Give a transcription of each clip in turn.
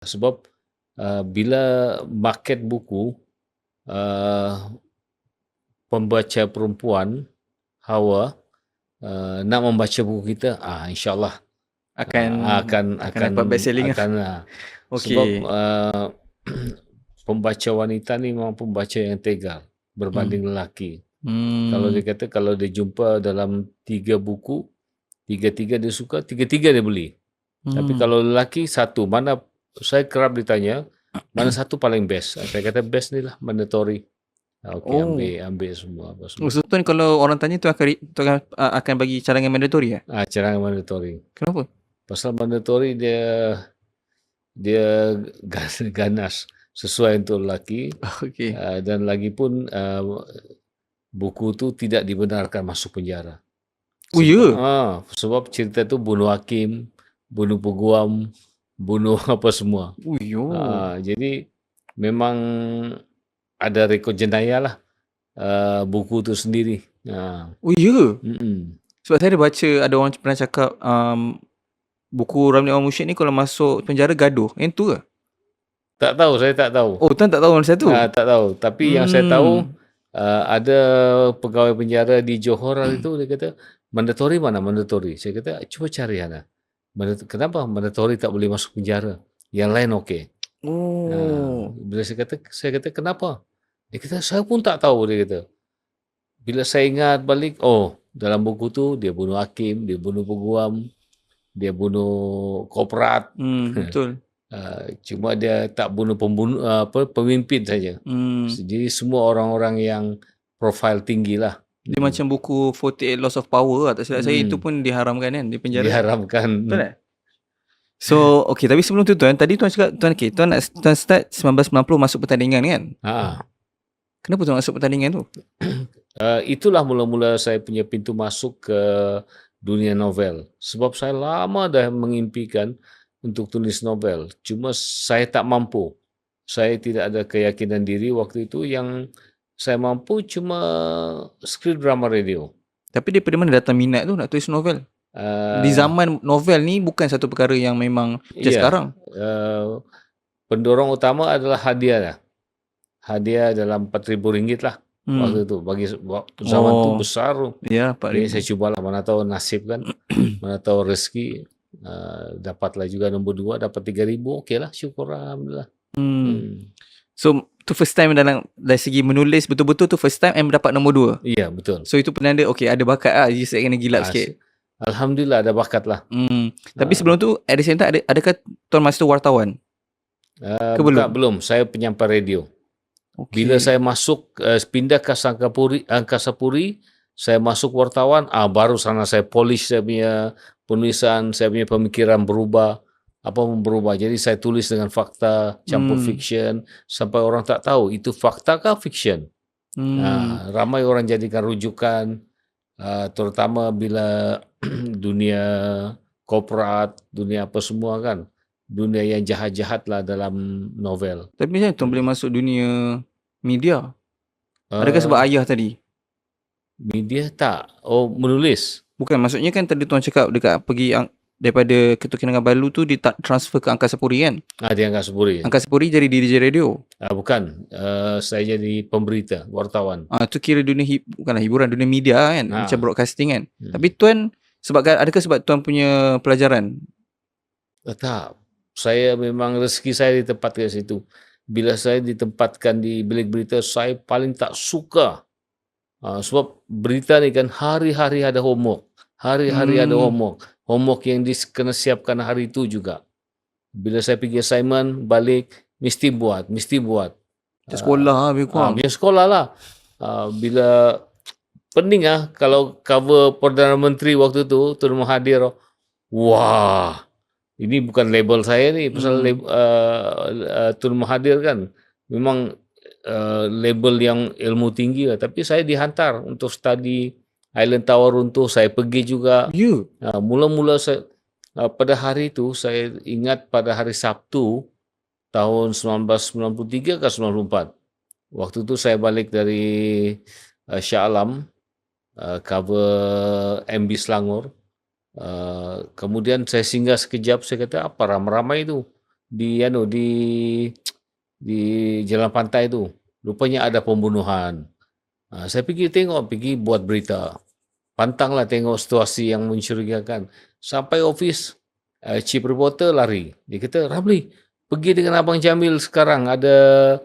Sebab bila market buku, uh, pembaca perempuan Hawa nak membaca buku kita, insyaAllah Akan akan dapat best selling lah. akan sebab Okey. pembaca wanita ni memang pembaca yang tegar berbanding lelaki. Kalau dia kata kalau dia jumpa dalam 3 buku, tiga-tiga dia suka, tiga-tiga dia beli. Tapi kalau lelaki satu, mana saya kerap ditanya, mana satu paling best? Saya kata best ni lah, mandatory. Okey, ambil semua apa semua. So tuan kalau orang tanya tu akan bagi cadangan mandatory Cadangan mandatory. Kenapa? Pasal mandatory dia ganas sesuai untuk lelaki. Okey. Dan lagi pun buku tu tidak dibenarkan masuk penjara. Sebab cerita tu bunuh hakim, bunuh peguam, bunuh apa semua. Jadi memang ada rekod jenayah lah buku tu sendiri. Sebab saya ada baca, ada orang pernah cakap buku Ramli Awal Mursyid ni kalau masuk penjara gaduh. Yang tu ke? Tak tahu, saya tak tahu. Tuan tak tahu masa tu? Tak tahu. Tapi yang saya tahu, ada pegawai penjara di Johor itu, dia kata, mandatory mana mandatory? Saya kata, cuba cari Hana. Kenapa mandatory tak boleh masuk penjara? Yang lain okey. Bila saya kata, kenapa? Dia kata, saya pun tak tahu, dia kata. Bila saya ingat balik, dalam buku tu, dia bunuh hakim, dia bunuh peguam, dia bunuh korporat. Betul. Cuma dia tak bunuh pemimpin saja. Jadi semua orang-orang yang profil tinggi lah. Dia macam buku 48 Laws of Power lah. Tak silap saya, itu pun diharamkan kan di penjara. Diharamkan. Betul tak? So, okay, tapi sebelum tu tuan, tadi tuan cakap, tuan start 1990 masuk pertandingan kan? Kenapa tuan masuk pertandingan tu? Itulah mula-mula saya punya pintu masuk ke dunia novel. Sebab saya lama dah mengimpikan untuk tulis novel. Cuma saya tak mampu. Saya tidak ada keyakinan diri waktu itu. Yang saya mampu cuma skrip drama radio. Tapi daripada mana datang minat tu nak tulis novel? Di zaman novel ni bukan satu perkara yang memang macam sekarang. Pendorong utama adalah hadiah lah. Hadiah dalam RM4,000 lah. Waktu itu. Bagi zaman tu besar. Ya, Jadi saya cubalah, mana tahu nasib kan. Mana tahu rezeki. Dapatlah juga nombor 2, dapat RM3,000. Okey lah, syukur alhamdulillah. So tu first time dari segi menulis betul-betul tu first time dapat nombor 2. Ya, betul. So itu penanda okey ada bakat lah, jadi saya kena gilap sikit. Alhamdulillah ada bakat lah. Tapi sebelum tu at the same time adakah tuan masa tu wartawan? Belum, saya penyampai radio. Bila saya masuk pindah ke Angkasa Puri, saya masuk wartawan, baru sana saya polish saya punya penulisan, saya punya pemikiran berubah. Apa pun berubah. Jadi saya tulis dengan fakta, campur fiction, sampai orang tak tahu itu fakta kah fiction. Ramai orang jadikan rujukan, terutama bila dunia korporat, dunia apa semua kan. Dunia yang jahat-jahat lah dalam novel. Tapi macam tuan boleh masuk dunia media? Adakah sebab ayah tadi? Media tak. Menulis. Bukan, maksudnya kan tadi tuan cakap dekat pergi daripada Ketua Kinabalu tu dia transfer ke Angkasa Puri kan? Di Angkasa Puri. Angkasa Puri jadi DJ radio? Bukan. Saya jadi pemberita, wartawan. Tu kira dunia bukanlah hiburan, dunia media kan? Macam broadcasting kan? Tapi tuan, adakah sebab tuan punya pelajaran? Tak. Saya memang rezeki saya ditempatkan ke situ. Bila saya ditempatkan di bilik berita, saya paling tak suka. Sebab berita ni kan hari-hari ada homework. Hari-hari ada homework. Homework yang kena siapkan hari itu juga. Bila saya pergi assignment, balik, mesti buat. Sekolah lebih kurang. Sekolah lah. Bila pening kalau cover Perdana Menteri waktu tu, Tun Mahathir. Wah, ini bukan label saya ni. Pasal Tun Mahathir kan memang label yang ilmu tinggi lah. Tapi saya dihantar untuk study Island Tower Runtuh. Saya pergi juga. Mula-mula saya pada hari itu, saya ingat pada hari Sabtu tahun 1993 ke 94. Waktu itu saya balik dari Shah Alam, cover MB Selangor. Kemudian saya singgah sekejap, saya kata apa ramai-ramai itu. di jalan pantai tu. Rupanya ada pembunuhan. Saya pergi buat berita. Pantanglah tengok situasi yang mencurigakan. Sampai office, chief reporter lari. Dia kata, Ramli, pergi dengan Abang Jamil sekarang. Ada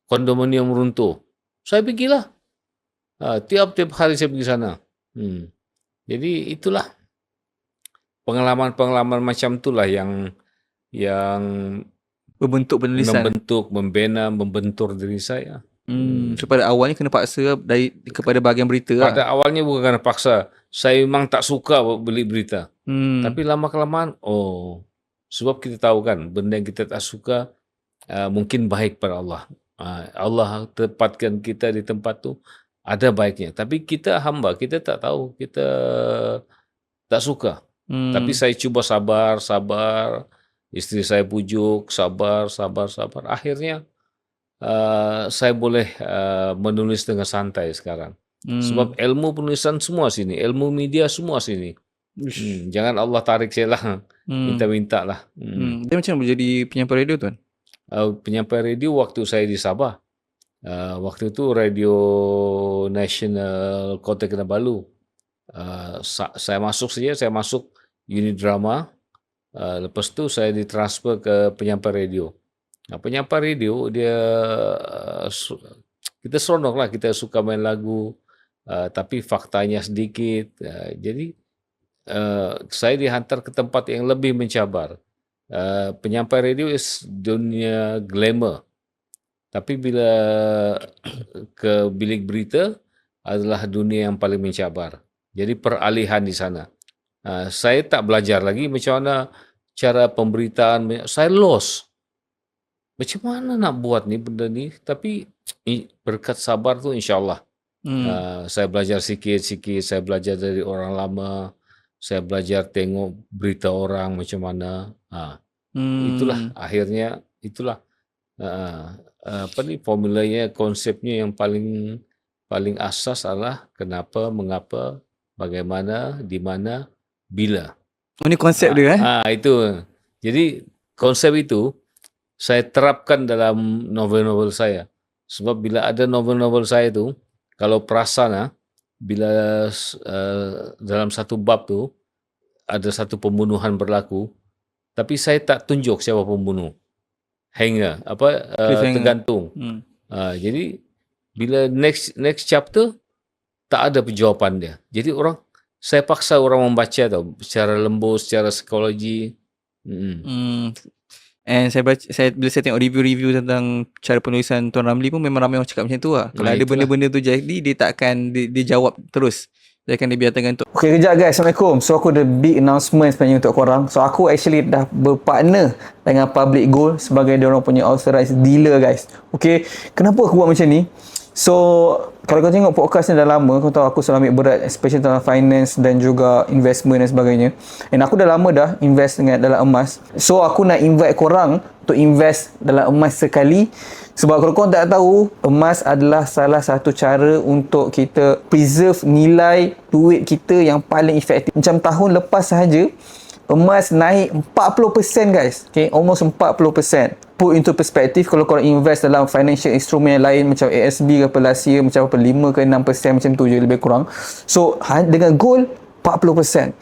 kondominium runtuh. Saya pergilah. Tiap-tiap hari saya pergi sana. Jadi itulah pengalaman-pengalaman macam itulah yang Berbentuk penulisan. membentur diri saya. So pada awalnya kena paksa kepada bahagian berita Pada awalnya bukan kerana paksa. Saya memang tak suka beli berita. Tapi lama-kelamaan, sebab kita tahu kan, benda yang kita tak suka mungkin baik pada Allah. Allah tempatkan kita di tempat tu ada baiknya. Tapi kita hamba, kita tak tahu, kita tak suka. Tapi saya cuba sabar. Isteri saya pujuk, sabar. Akhirnya saya boleh menulis dengan santai sekarang. Sebab ilmu penulisan semua sini, ilmu media semua sini. Jangan Allah tarik saya lah, minta-minta lah. Dia macam boleh jadi penyampai radio tuan? Penyampai radio waktu saya di Sabah. Waktu itu Radio Nasional Kota Kinabalu. Saya masuk unit drama. Lepas tu saya ditransfer ke penyampai radio. Penyampai radio dia kita seronok lah, kita suka main lagu, tapi faktanya sedikit. Jadi saya dihantar ke tempat yang lebih mencabar. Penyampai radio is dunia glamour. Tapi bila ke bilik berita adalah dunia yang paling mencabar. Jadi peralihan di sana. Saya tak belajar lagi macam mana cara pemberitaan. Saya lost. Macam mana nak buat ni benda ni? Tapi berkat sabar tu insyaAllah. Saya belajar sikit-sikit. Saya belajar dari orang lama. Saya belajar tengok berita orang macam mana. Itulah akhirnya. Itulah formulanya, konsepnya yang paling asas adalah kenapa, mengapa, bagaimana, di mana, bila. Ini konsep dia itu. Jadi konsep itu saya terapkan dalam novel-novel saya. Sebab bila ada novel-novel saya tu, kalau perasan bila dalam satu bab tu ada satu pembunuhan berlaku, tapi saya tak tunjuk siapa pembunuh. Tergantung. Jadi bila next chapter tak ada jawapan dia. Jadi saya paksa orang membaca secara lembut, secara psikologi. And bila saya tengok review tentang cara penulisan Tuan Ramli pun memang ramai orang cakap macam tu lah. Kalau ada benda-benda tu jadi, dia tak akan dia jawab terus. Dia akan dibiarkan untuk. Okay, kejap guys. Assalamualaikum. So aku ada big announcement sebenarnya untuk korang. So aku actually dah berpartner dengan Public Gold sebagai diorang punya authorized dealer guys. Okay, kenapa aku buat macam ni? So kalau kau tengok podcast ni dah lama, kau tahu aku selalu ambil berat, especially tentang finance dan juga investment dan sebagainya. And aku dah lama dah invest dalam emas. So aku nak invite korang untuk invest dalam emas sekali. Sebab kalau korang tak tahu, emas adalah salah satu cara untuk kita preserve nilai duit kita yang paling efektif. Macam tahun lepas sahaja, emas naik 40% guys. Okay, almost 40%. Put into perspective, kalau korang invest dalam financial instrument yang lain macam ASB ke last year, macam 5 ke 6% macam tu je lebih kurang. So dengan gold 40%.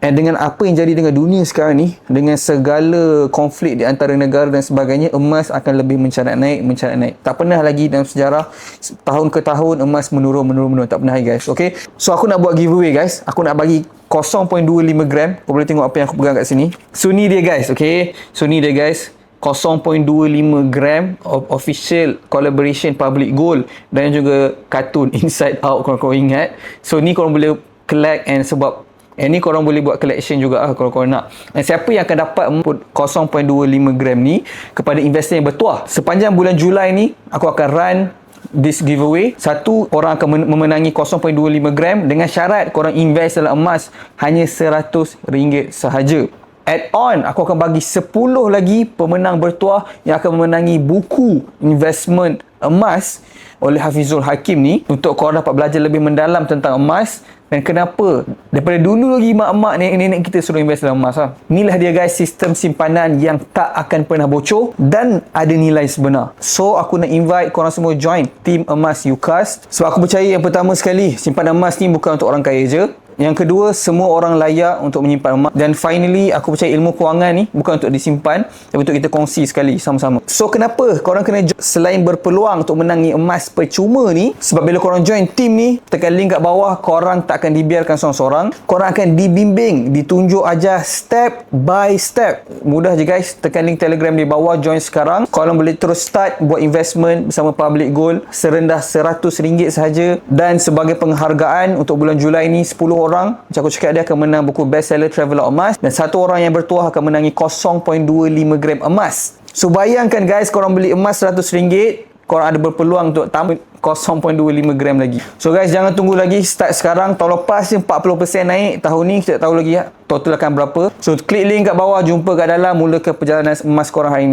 And dengan apa yang jadi dengan dunia sekarang ni, dengan segala konflik di antara negara dan sebagainya, emas akan lebih mencarat naik. Tak pernah lagi dalam sejarah tahun ke tahun emas menurun. Tak pernah lagi guys. Okay, so aku nak buat giveaway guys. Aku nak bagi 0.25 gram. Kau boleh tengok apa yang aku pegang kat sini. So ni dia guys. Okay, so ni dia guys, 0.25 gram of official collaboration Public Gold dan juga kartun Inside Out kalau korang ingat. So ni korang boleh collect, and sebab ni korang boleh buat collection juga kalau korang nak. Dan siapa yang akan dapat 0.25 gram ni kepada investor yang bertuah, sepanjang bulan Julai ni aku akan run this giveaway. Satu orang akan memenangi 0.25 gram dengan syarat korang invest dalam emas hanya RM100 sahaja. Add-on, aku akan bagi 10 lagi pemenang bertuah yang akan memenangi buku investment emas oleh Hafizul Hakim ni, untuk korang dapat belajar lebih mendalam tentang emas Dan kenapa? Daripada dulu lagi mak-mak, nenek-nenek kita suruh invest dalam emas lah. Inilah dia guys, sistem simpanan yang tak akan pernah bocor dan ada nilai sebenar. So aku nak invite korang semua join Team Emas UCAS. Sebab aku percaya yang pertama sekali, simpanan emas ni bukan untuk orang kaya je. Yang kedua, semua orang layak untuk menyimpan emas. Dan finally, aku percaya ilmu kewangan ni bukan untuk disimpan, tapi untuk kita kongsi sekali sama-sama. So kenapa korang kena selain berpeluang untuk menangi emas percuma ni, sebab bila korang join team ni, tekan link kat bawah, korang tak akan dibiarkan seorang-seorang. Korang akan dibimbing, ditunjuk ajar step by step. Mudah je guys, tekan link Telegram di bawah, join sekarang. Korang boleh terus start buat investment bersama Public Gold serendah RM100 sahaja. Dan sebagai penghargaan untuk bulan Julai ni, 10 orang, macam aku cakap, dia akan menang buku bestseller Traveller Emas, dan satu orang yang bertuah akan menangi 0.25 gram emas. So bayangkan guys, korang beli emas RM100, korang ada berpeluang untuk tambah 0.25 gram lagi. So guys, jangan tunggu lagi, start sekarang. Tahun lepas je 40% naik, tahun ni kita tak tahu lagi total akan berapa. So klik link kat bawah, jumpa kat dalam, mulakan perjalanan emas korang hari ni.